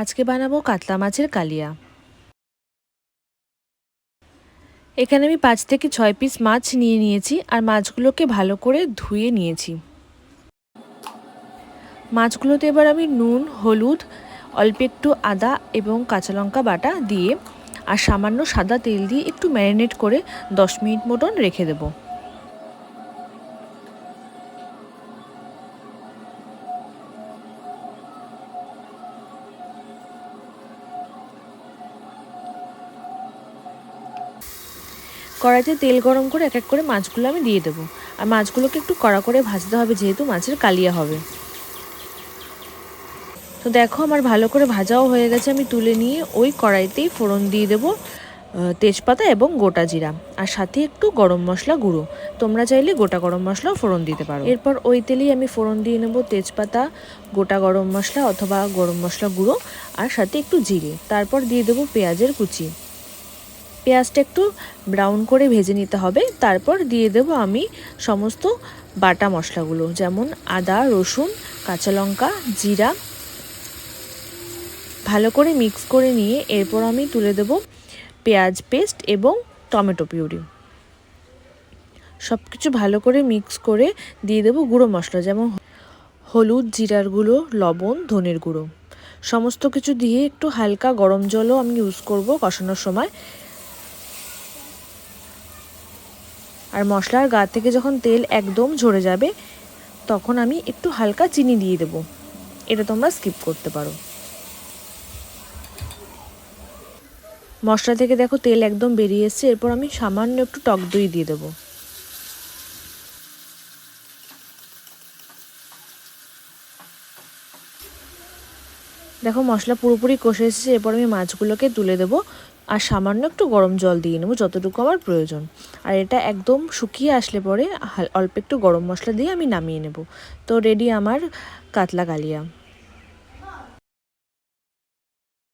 আজকে বানাবো কাতলা মাছের কালিয়া। এখানে আমি 5 থেকে 6 পিস মাছ নিয়েছি আর মাছগুলোকে ভালো করে ধুয়ে নিয়েছি। মাছগুলোতে এবার আমি নুন, হলুদ, অল্প একটু আদা এবং কাঁচা লঙ্কা বাটা দিয়ে আর সামান্য সাদা তেল দিয়ে একটু ম্যারিনেট করে 10 মিনিট মতন রেখে দেবো। কড়াইতে তেল গরম করে এক এক করে মাছগুলো আমি দিয়ে দেবো। আর মাছগুলোকে একটু কড়া করে ভাজতে হবে, যেহেতু মাছের কালিয়া হবে। তো দেখো আমার ভালো করে ভাজাও হয়ে গেছে। আমি তুলে নিয়ে ওই কড়াইতেই ফোড়ন দিয়ে দেবো তেজপাতা এবং গোটা জিরা, আর সাথে একটু গরম মশলা গুঁড়ো। তোমরা চাইলে গোটা গরম মশলাও ফোড়ন দিতে পারো। এরপর ওই তেলেই আমি ফোড়ন দিয়ে নেবো তেজপাতা, গোটা গরম মশলা অথবা গরম মশলা গুঁড়ো আর সাথে একটু জিরে। তারপর দিয়ে দেবো পেঁয়াজের কুচি। পেঁয়াজটা একটু ব্রাউন করে ভেজে নিতে হবে। তারপর দিয়ে দেব আমি সমস্ত বাটা মশলাগুলো, যেমন আদা, রসুন, কাঁচা লঙ্কা, জিরা। ভালো করে মিক্স করে নিয়ে এরপর আমি তুলে দেব পেঁয়াজ পেস্ট এবং টমেটো পিউরি। সব কিছু ভালো করে মিক্স করে দিয়ে দেব গুঁড়ো মশলা, যেমন হলুদ, জিরার গুঁড়ো, লবণ, ধনের গুঁড়ো। সমস্ত কিছু দিয়ে একটু হালকা গরম জলও আমি ইউজ করব কষানোর সময়। আর মশলার গা থেকে যখন তেল একদম ঝরে যাবে তখন আমি একটু হালকা চিনি দিয়ে দেব। এটা তোমরা স্কিপ করতে পারো। মশলা থেকে দেখো তেল একদম বেরিয়ে এসছে। এরপর আমি সামান্য একটু টক দই দিয়ে দেবো। দেখো মশলা পুরোপুরি কষে এসেছে। এরপর আমি মাছগুলোকে তুলে দেবো আর সামান্য একটু গরম জল দিয়ে নেবো, যতটুকু আমার প্রয়োজন। আর এটা একদম শুকিয়ে আসলে পরে অল্প একটু গরম মশলা দিয়ে আমি নামিয়ে নেব। তো রেডি আমার কাতলা কালিয়া।